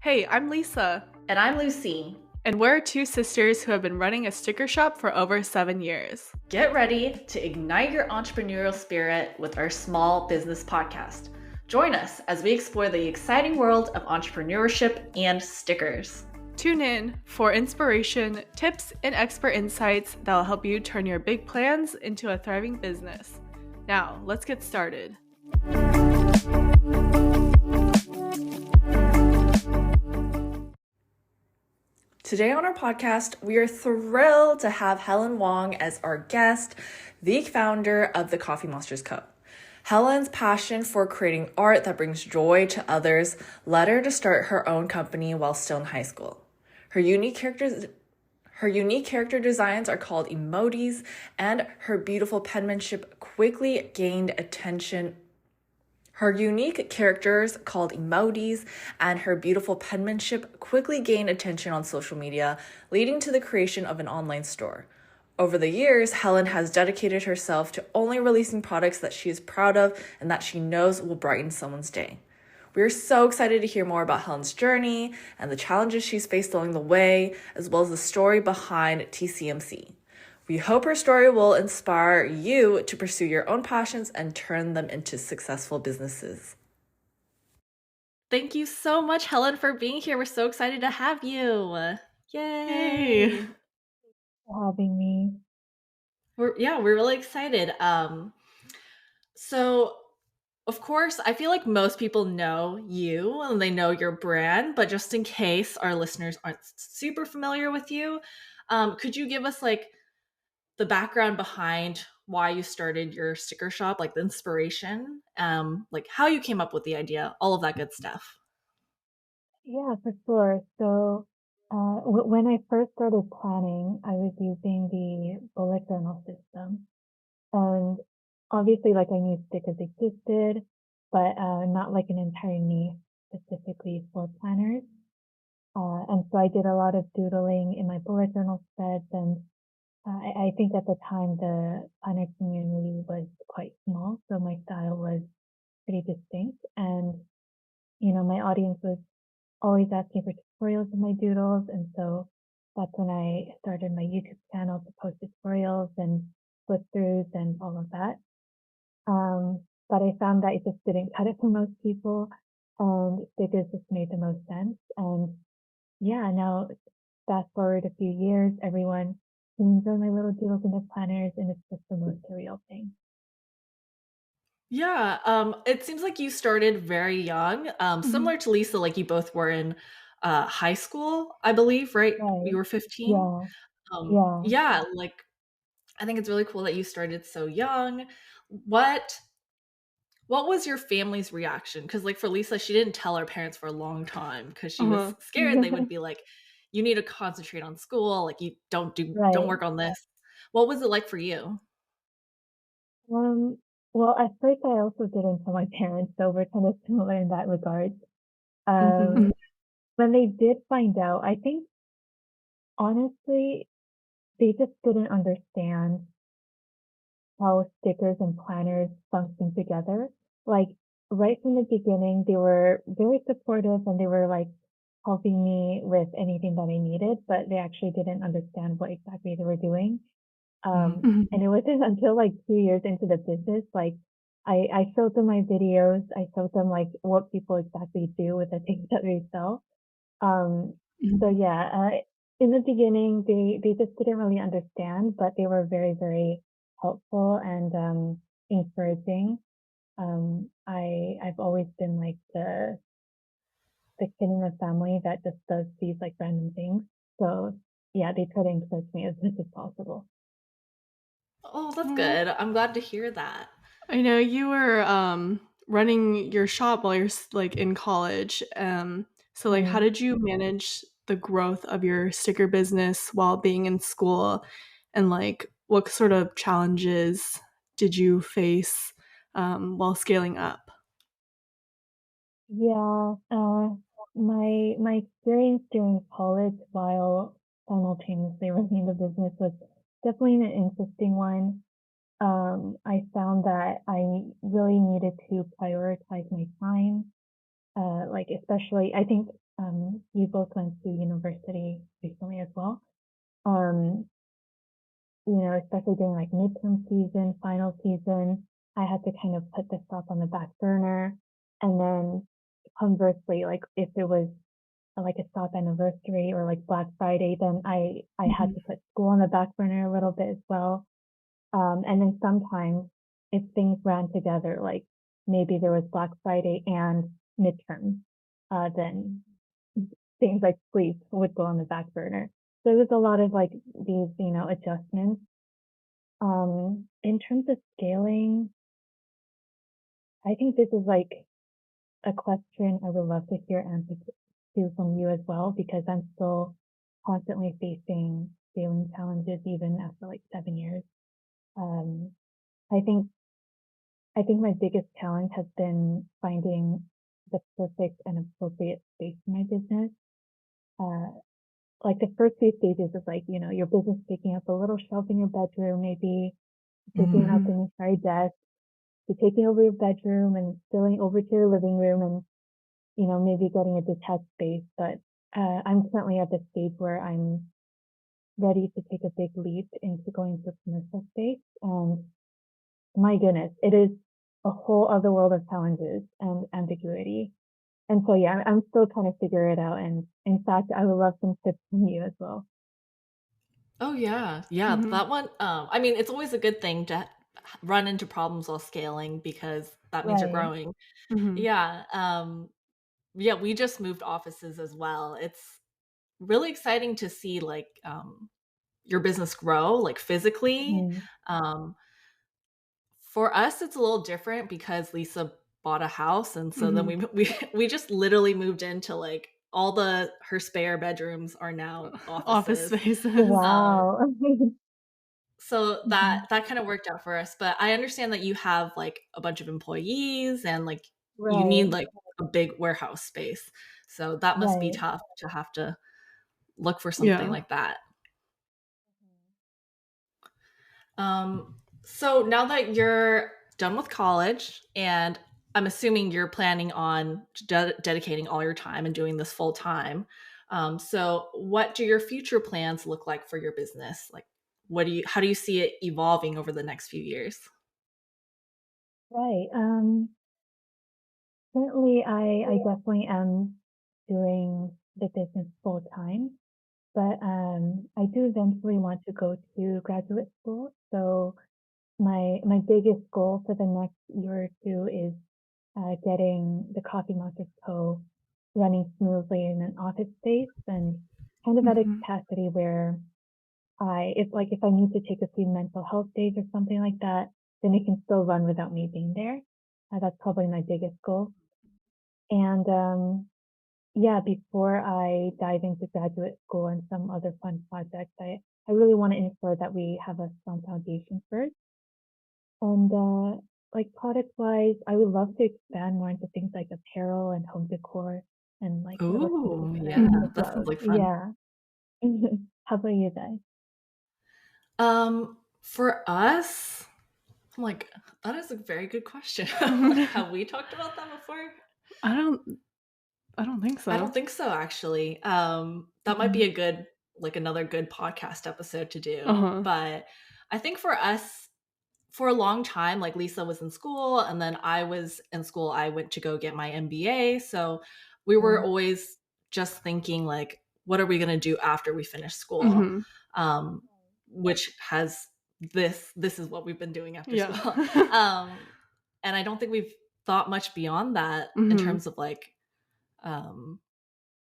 Hey, I'm Lisa. And I'm Lucy. And we're two sisters who have been running a sticker shop for over 7 years. Get ready to ignite your entrepreneurial spirit with our small business podcast. Join us as we explore the exciting world of entrepreneurship and stickers. Tune in for inspiration, tips, and expert insights that will help you turn your big plans into a thriving business. Now, let's get started. Today on our podcast, we are thrilled to have Helen Wang as our guest, the founder of TheCoffeeMonsterz Co. Helen's passion for creating art that brings joy to others led her to start her own company while still in high school. Her unique character designs are called emojis, and her beautiful penmanship quickly gained attention. Her unique characters, called emojis, and her beautiful penmanship quickly gained attention on social media, leading to the creation of an online store. Over the years, Helen has dedicated herself to only releasing products that she is proud of and that she knows will brighten someone's day. We are so excited to hear more about Helen's journey and the challenges she's faced along the way, as well as the story behind TCMC. We hope her story will inspire you to pursue your own passions and turn them into successful businesses. Thank you so much, Helen, for being here. We're so excited to have you. Yay! Hey. For having me. We're really excited. So of course, I feel like most people know you and they know your brand, but just in case our listeners aren't super familiar with you, could you give us like the background behind why you started your sticker shop, like the inspiration, like how you came up with the idea, all of that good stuff? Yeah, for sure. So when I first started planning, I was using the bullet journal system. And obviously, like I knew stickers existed, but not like an entire niche specifically for planners. And so I did a lot of doodling in my bullet journal spreads. And I think at the time the planner community was quite small, so my style was pretty distinct. And, my audience was always asking for tutorials of my doodles. And so that's when I started my YouTube channel to post tutorials and flip throughs and all of that. But I found that it just didn't cut it for most people. And stickers just made the most sense. And yeah, now fast forward a few years, everyone can enjoy my little doodles in their planners, and it's just the most surreal thing. Yeah, it seems like you started very young, similar to Lisa, like you both were in high school, I believe, right? Right. You were 15. Yeah. Yeah. Yeah, like I think it's really cool that you started so young. What what was your family's reaction? Because like for Lisa, she didn't tell her parents for a long time because she was scared they would be like, "You need to concentrate on school. Like you don't Right. work on this." What was it like for you? Um, well, at first I also didn't tell my parents, so we're kind of similar in that regard. Um, when they did find out, I think honestly, they just didn't understand how stickers and planners function together. Like right from the beginning, they were very supportive and they were like helping me with anything that I needed, but they actually didn't understand what exactly they were doing. And it wasn't until like 2 years into the business, like I showed them my videos. I showed them like what people exactly do with the things that we sell. Um, so yeah, in the beginning, they just didn't really understand, but they were very, very helpful and encouraging. I've always been like the kid in the family that just does these like random things. So yeah, they try to encourage me as much as possible. Oh, that's good. I'm glad to hear that. I know you were running your shop while you're like in college. So like how Right. did you manage the growth of your sticker business while being in school? And like what sort of challenges did you face while scaling up? Yeah, my experience during college while simultaneously running the business was definitely an interesting one. I found that I really needed to prioritize my time. Like especially, I think we both went to university recently as well. Um, especially during like midterm season, final season, I had to kind of put this stuff on the back burner. And then conversely, like if it was like a stop anniversary or like Black Friday, then I had Mhm. to put school on the back burner a little bit as well. And then sometimes if things ran together, like maybe there was Black Friday and midterm, then things like sleep would go on the back burner. So there's a lot of like these, adjustments. In terms of scaling, I think this is like a question I would love to hear answers to from you as well, because I'm still constantly facing scaling challenges even after like 7 years. Um, I think I think my biggest challenge has been finding the perfect and appropriate space for my business. Uh, like the first few stages is like, your business taking up a little shelf in your bedroom, maybe taking up Mhm. an entire desk, to taking over your bedroom and spilling over to your living room and, maybe getting a detached space. But I'm currently at the stage where I'm ready to take a big leap into going to commercial space. And my goodness, it is a whole other world of challenges and ambiguity. And so, yeah, I'm still trying to figure it out. And in fact, I would love some tips from you as well. Oh yeah. Yeah, Mhm. that one, I mean, it's always a good thing to run into problems while scaling because that means you're Right. growing. Mhm. Yeah, yeah, we just moved offices as well. It's really exciting to see, like, your business grow, like, physically. Mhm. Um, for us, it's a little different because Lisa bought a house, and so then Mhm. we just literally moved into, like, all the her spare bedrooms are now Office offices. spaces. Um Wow. So Mhm. that kind of worked out for us, but I understand that you have, like, a bunch of employees and, like, you need, Right. like, a big warehouse space. So that must be Right. tough to have to look for something Yeah. like that. So now that you're done with college, and I'm assuming you're planning on dedicating all your time and doing this full time. So what do your future plans look like for your business? Like, how do you see it evolving over the next few years? Right. Currently, I definitely am doing the business full time, but I do eventually want to go to graduate school. So my biggest goal for the next year or two is getting the Coffee Monsterz Co. running smoothly in an office space and kind of at a Mhm. capacity where if I need to take a few mental health days or something like that, then it can still run without me being there. That's probably my biggest goal. And yeah, before I dive into graduate school and some other fun projects, I really want to ensure that we have a strong foundation first. And like product wise, I would love to expand more into things like apparel and home decor and like little pieces Ooh, that I yeah, Mhm. would that sounds love. like fun. Yeah. How about you guys? For us, I'm like, that is a very good question. Like, have we talked about that before? I don't I don't think I so. don't think so, actually. That might be Mhm. a good, like, another good podcast episode to do. Uh-huh. But I think for us, for a long time, like Lisa was in school, and then I was in school. I went to go get my MBA. So we were Right. always just thinking, like, what are we going to do after we finish school? Mhm. Um, which has this is what we've been doing after Yeah. school. And I don't think we've thought much beyond that in Mhm. terms of like um,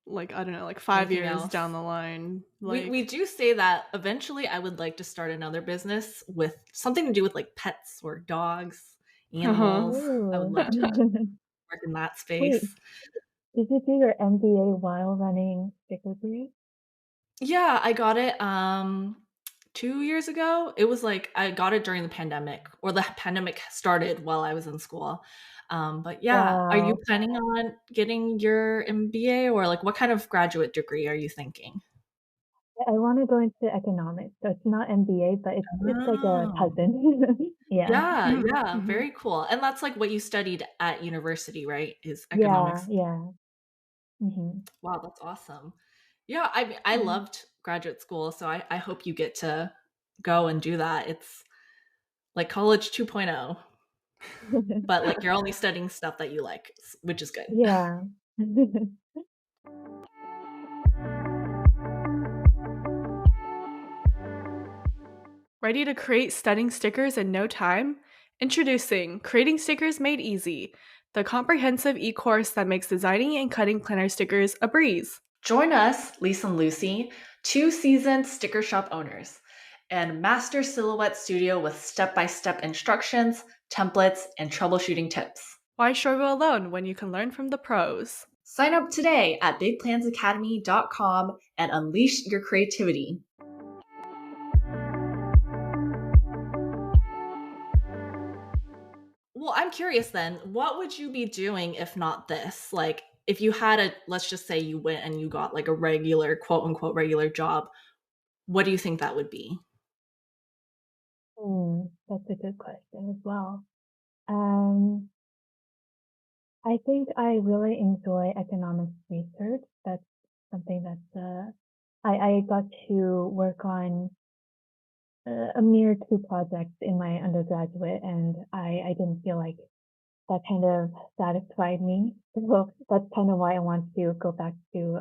Like, I don't know, like 5 anything years else. down the line, We like do say that eventually I would like to start another business with something to do with like pets or dogs, Uh-huh. animals. I would Ooh. love to work in that Wait, space. did you do your MBA while running Sticker Group? Yeah, I got it 2 years ago. It was like I got it during the pandemic, or the pandemic started while I was in school. But yeah, are you Wow. planning on getting your MBA, or like what kind of graduate degree are you thinking? I want to go into economics. So it's not MBA, but it's like a Oh. cousin. Yeah. Yeah, Mhm. yeah, Mhm. very cool. And that's like what you studied at university, right? Is Yeah, economics? yeah. Hmm. Wow, that's awesome. Yeah, I mean, I Yeah. loved graduate school, so I hope you get to go and do that. It's like college 2.0, but like you're only studying stuff that you like, which is good. Yeah. Ready to create stunning stickers in no time? Introducing Creating Stickers Made Easy, the comprehensive e-course that makes designing and cutting planner stickers a breeze. Join us, Lisa and Lucy, two seasoned sticker shop owners, and master silhouette studio with step-by-step instructions, templates, and troubleshooting tips. Why struggle alone when you can learn from the pros? Sign up today at bigplansacademy.com and unleash your creativity. Well, I'm curious then, what would you be doing if not this? Like, if you had let's just say you went and you got like a regular, quote unquote, regular job, what do you think that would be? That's a good question as well. Um, I think I really enjoy economics research. That's something I got to work on a mere two projects in my undergraduate, and I didn't feel like that kind of satisfied me. So that's kind of why I want to go back to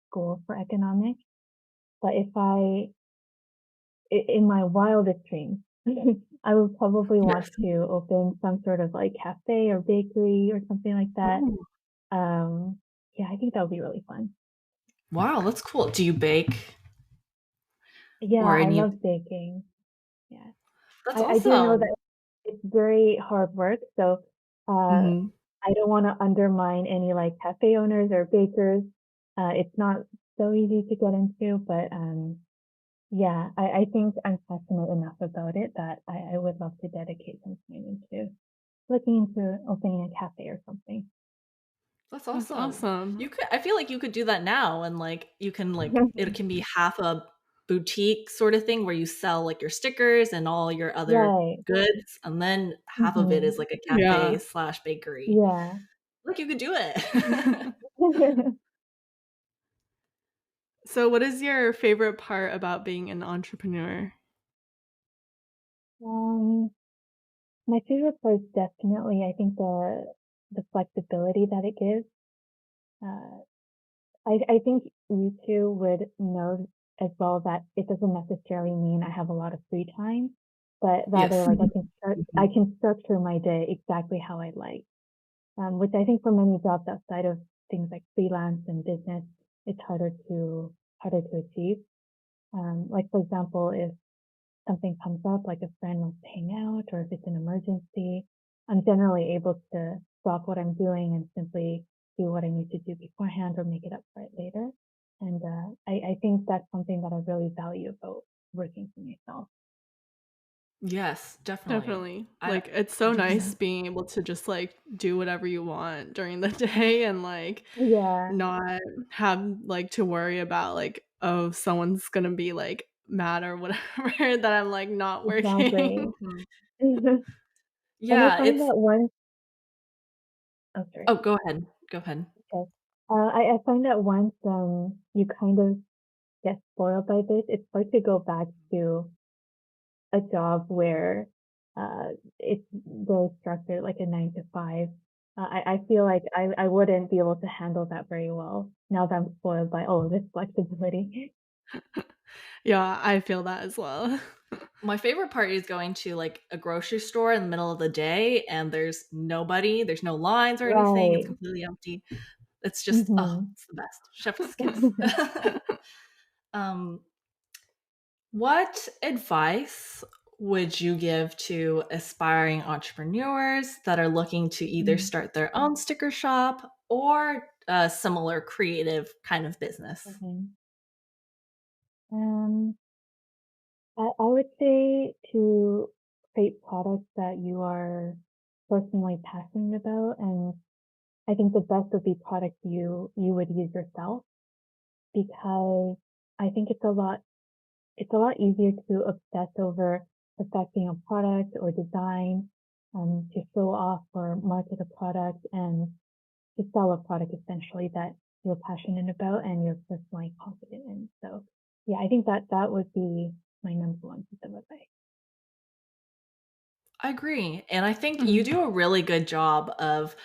school for economics. But in my wildest dreams, I would probably want Yes. to open some sort of like cafe or bakery or something like that. Ooh. Um, yeah, I think that would be really fun. Wow, that's cool. Do you bake Yeah, or I any? love baking. Yeah. That's I do know awesome. that it's very hard work, so uh, Hmm. I don't want to undermine any like cafe owners or bakers. It's not so easy to get into, but yeah, I think I'm passionate enough about it that I would love to dedicate some time into looking into opening a cafe or something. That's That's awesome. awesome. You could, I feel like you could do that now, and like you can like it can be half a boutique sort of thing where you sell like your stickers and all your other Right. goods, and then half of it Hmm. is like a cafe Yeah. slash bakery. Yeah. Like you could do it. So, what is your favorite part about being an entrepreneur? um, my favorite part is definitely, I think the flexibility that it gives. Uh, I think you two would know as well that it doesn't necessarily mean I have a lot of free time, but rather Yes. like I Mhm. can structure my day exactly how I like. Which I think for many jobs outside of things like freelance and business, it's harder to achieve. Like for example, if something comes up, like a friend wants to hang out, or if it's an emergency, I'm generally able to stop what I'm doing and simply do what I need to do beforehand or make it up for it later. And I think that's something that I really value about working for myself. Yes, definitely. Definitely. I Like, it's so nice 100%. being able to just, like, do whatever you want during the day and, like, Yeah, not have, like, to worry about, like, "Oh, someone's gonna be, like, mad or whatever that I'm, like, not working." exactly. Mhm. And I Yeah, find it's that once, oh, sorry. oh, go ahead. Go ahead. Okay. I find that once you kind of get spoiled by this, it's hard to go back to a job where uh, it's very structured, like a 9 to 5. I feel like I wouldn't be able to handle that very well now that I'm spoiled by all of this flexibility. Yeah, I feel that as well. My favorite part is going to like a grocery store in the middle of the day and there's nobody, there's no lines or anything, it's Right. completely empty. It's just, oh, Hmm. it's the best. Chef's kiss. um, what advice would you give to aspiring entrepreneurs that are looking to either start their own sticker shop or a similar creative kind of business? Hmm. Um, I would say to create products that you are personally passionate about, and I think the best would be products you would use yourself, because I think it's a lot easier to obsess over perfecting a product or design, to show off or market a product and to sell a product essentially that you're passionate about and you're personally confident in. So yeah, I think that would be my number one piece of advice. I agree. And I think you do a really good job of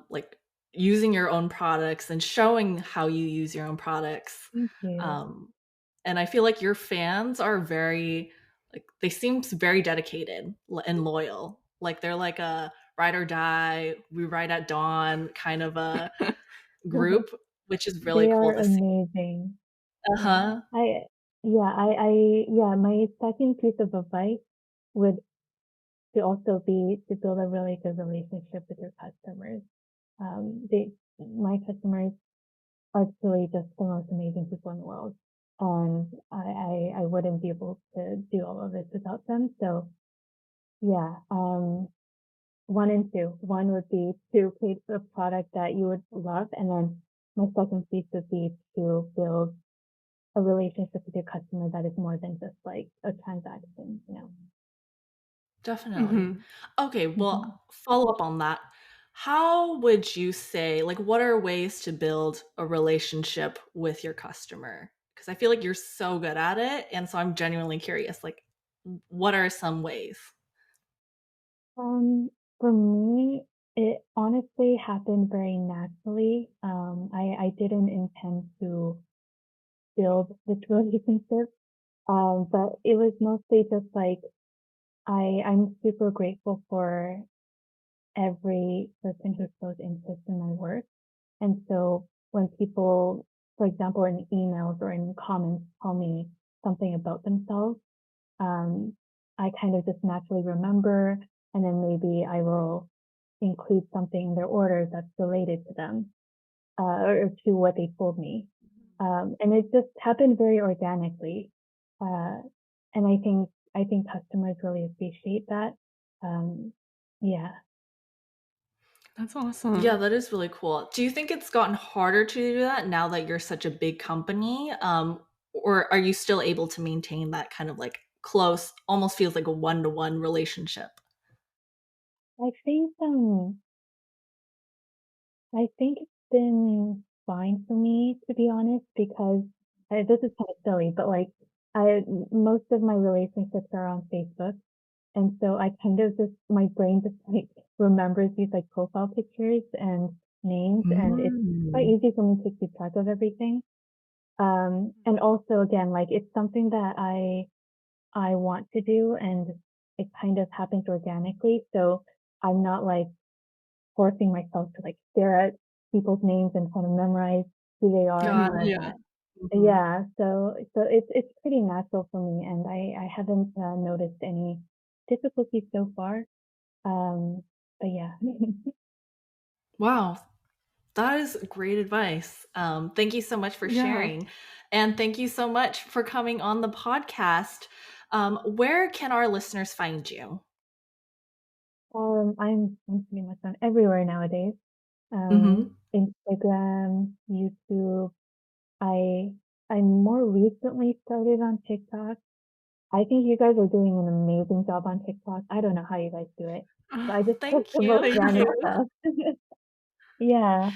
like using your own products and showing how you use your own products. Thank you. And I feel like your fans are very like they seem very dedicated and loyal. Like they're like a ride or die, we ride at dawn kind of a group, which is really They cool are to see. amazing. Yeah. Uh-huh. My second piece of advice would to also be to build a really good relationship with your customers. My customers are truly just the most amazing people in the world. And I wouldn't be able to do all of this without them. So yeah, one and two. One would be to create a product that you would love. And then my second piece would be to build a relationship with your customer that is more than just like a transaction, you know. Definitely. Okay, Mm-hmm. well, follow up on that. How would you say, like, what are ways to build a relationship with your customer? Because I feel like you're so good at it. And so I'm genuinely curious, like, what are some ways? For me, it honestly happened very naturally. I didn't intend to build this relationship. But it was mostly just like I'm super grateful for every person who shows interest in my work. And so when people, for example, in emails or in comments tell me something about themselves, um, I kind of just naturally remember, and then maybe I will include something in their orders that's related to them, or to what they told me. And it just happened very organically. Uh, and I think customers really appreciate that. Um, yeah. That's awesome. Yeah, that is really cool. Do you think it's gotten harder to do that now that you're such a big company? Or are you still able to maintain that kind of like close, almost feels like a one-to-one relationship? I think um I think it's been fine for me, to be honest, because this is kind of silly, but like most of my relationships are on Facebook. And so I kind of just, my brain just like remembers these like profile pictures and names, and it's quite Mm. easy for me to keep track of everything. And also again, like it's something that I want to do, and it kind of happens organically. So I'm not like forcing myself to like stare at people's names and kind of memorize who they are and Got all of it. Yeah. that. Mhm. Yeah, so it's pretty natural for me, and I haven't noticed any difficulties so far. Um, but yeah. Wow, that is great advice. Thank you so much for Yeah. sharing. And thank you so much for coming on the podcast. Where can our listeners find you? I'm pretty much on everywhere nowadays. Hmm. Instagram, YouTube. I I more recently started on TikTok. I think you guys are doing an amazing job on TikTok. I don't know how you guys do it, but I just post Thank the you. most Thank random you. stuff. Yeah.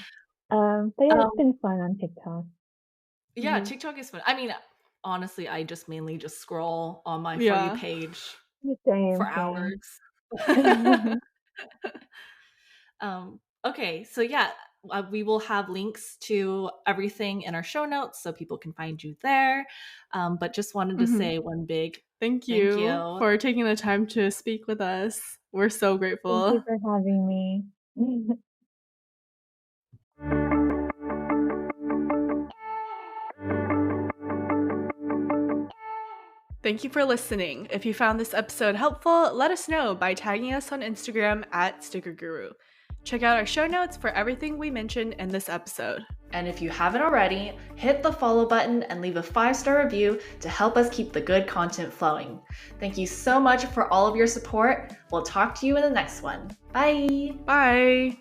But yeah, it's Um, been fun on TikTok. yeah, TikTok is fun. I mean, honestly, I just mainly just scroll on my For You Yeah. page for Same, same. hours. Okay, so yeah, we will have links to everything in our show notes so people can find you there. But just wanted to Mhm. say one big Thank thank you you. for taking the time to speak with us. We're so Thank you grateful. for having me. Thank you for listening. If you found this episode helpful, let us know by tagging us on Instagram at Sticker Guru. Check out our show notes for everything we mentioned in this episode. And if you haven't already, hit the follow button and leave a 5-star review to help us keep the good content flowing. Thank you so much for all of your support. We'll talk to you in the next one. Bye! Bye.